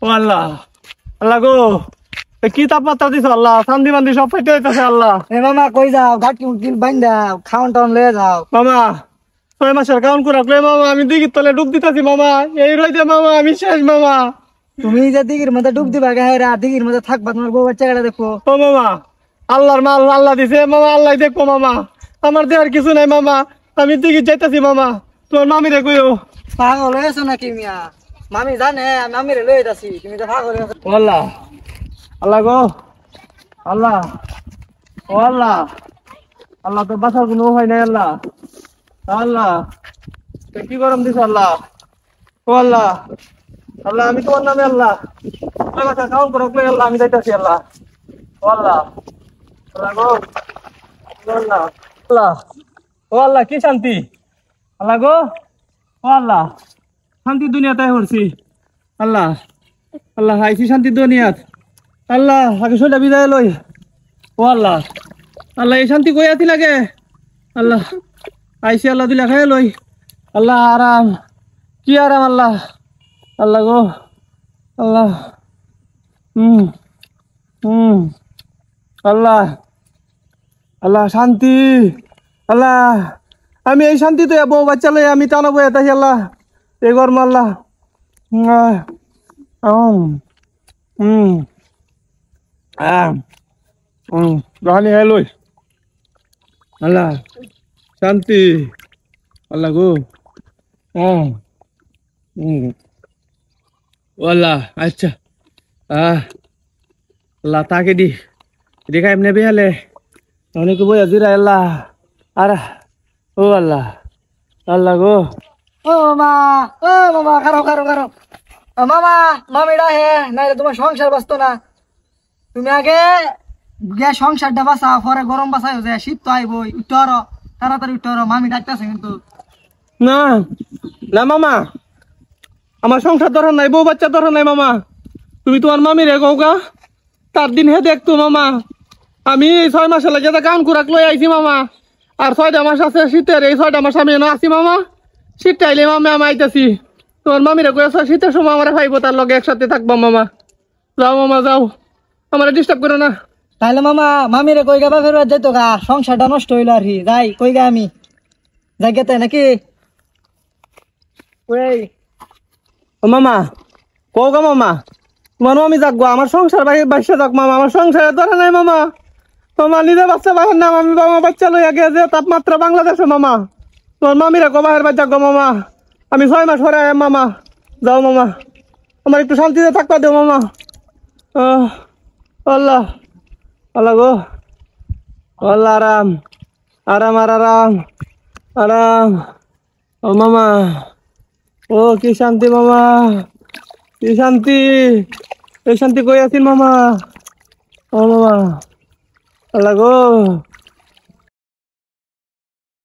ও আল্লাহ, আল্লাহ গো, কি তাপমাত্রা দিছ আল্লাহ, শান্তি বান্দি সব ফেটে যাইতেছে আল্লাহ। মামা কই যাও? গাঠি উঠিল বাইন্দা খাওয়ান টাউন লয়ে যাও। মামা 6 মাসের কাউন্ট করে রাখলে মামা, আমি দিঘির তলে ডুব দিতেছি মামা, এই রইতে মামা আমি শেষ মামা। তুমি যে দিঘির মধ্যে ডুব দিবা গাহেরা, দিঘির মধ্যে থাকবা, তোমার বউ বাচ্চাটা দেখো। ও মামা, আল্লাহর মাল আল্লাহ দিছে মামা, আল্লাহ দেখবো মামা, আমার দেহার কিছু নাই মামা, আমি দিঘির যাইতেছি মামা, তোমার মামি রে কইও। পাগল হয়েছো নাকি মিয়া? মামি জানে আমি মামিরে লয়ে যাচ্ছি, তুমি তো পাগল হয়েছো। আল্লাহ, আল্লাহ গো, আল্লাহ, ও আল্লাহ, আল্লাহ তো বাঁচার কোনো উপায় নাই আল্লাহ, আল্লাহ কি গরম দিছে আল্লাহ, ও আল্লাহ, আল্লাহ আমি তোমার নামে আল্লাহ, কাউন্ট করে রাখলে আল্লাহ আমি যাইতেছি আল্লাহ, ও আল্লাহ, আল্লাহ গো, ও আল্লাহ, আল্লাহ, ও আল্লাহ কি শান্তি, আল্লাহ গো, ও আল্লাহ শান্তি দুনিয়াতে করছি আল্লাহ, আল্লাহ আইছি শান্তি দুনিয়াত আল্লাহ, আগে শৈলা বিদায় লই, ও আল্লাহ, আল্লাহ এই শান্তি কই আতি লাগে আল্লাহ, আইসি আল্লাহ দিলা খাই লই আল্লাহ, আরাম কি আরাম আল্লাহ, আল্লাহ গো, আল্লাহ, আল্লাহ, আল্লাহ শান্তি, আল্লাহ আমি এই শান্তিতে বউ বাচ্চা লই আমি টানা বই তাই আল্লাহ, এই গরম আল্লাহ, রানি হ্যাঁ লই আল্লাহ শান্তি, আল্লাহ গো, আল্লাহ আচ্ছা, আল্লাহ তাকে দি দেখা এমনি বেহালে অনেক বই আজিরা আল্লাহ, আর ও আল্লাহ, আল্লাহ গো, ও মামা, ও মামা, খারো খারো খারো। মামা, মামিরা হে নাইলে তোমার সংসার বাঁচতো না। তুমি আগে গিয়া সংসারটা বাঁচা, পরে গরম বাঁচাই যায়, শীত তো আইবই। উঠর তাড়াতাড়ি উঠর, মামি ডাকতেছে কিন্তু। না না মামা, আমার সংসার দরকার নাই, বউ বাচ্চা দরকার নাই মামা, তুমি তোমার মামি রে গৌগা, তার দিন হে দেখতো মামা, আমি 6 মাসে লাগে কাম কুরাক লই আইছি মামা, আর 6টা মাস আছে শীতের, এই 6টা মাস আমি এনে আছি মামা, শীত আইলে মামা আমি আইতাছি, তোমার মামি রে কইছ শীতের সময় আমার ভাইবো, তার লগে একসাথে থাকবো মামা, যাও মামা যাও, আমার ডিস্টার্ব করো না। তাহলে মামা মামিরে কই গাবা ফেরবার যাইতো গা, সংসারটা নষ্ট হইলো আর কি। যাই কই গা আমি, যাই গেতে নাকি? ওই ও মামা কৌগা মামা, তোমার মামি যাক আমার সংসার বাইসে যাক মামা, আমার সংসারের ধরে নাই মামা, তোমার নিজে বাচ্চা বাহির নাম, আমি বাবা বাচ্চা লই আগে যে তাপমাত্রা বাংলাদেশে মামা, তোমার মামিরা কো বাহির বাচ্চা গো মামা, আমি 6 মাস পরে আয় মামা, যাও মামা, আমার একটু শান্তিতে থাকবা দেও মামা, আল্লাহ, আল্লাহ গো, আল্লাহ আরাম, আরাম আর আরাম, আরাম, ও মামা, ও কি শান্তি মামা, কি শান্তি, এই শান্তি কই আছেন মামা, ও মামা, আল্লাহ গো।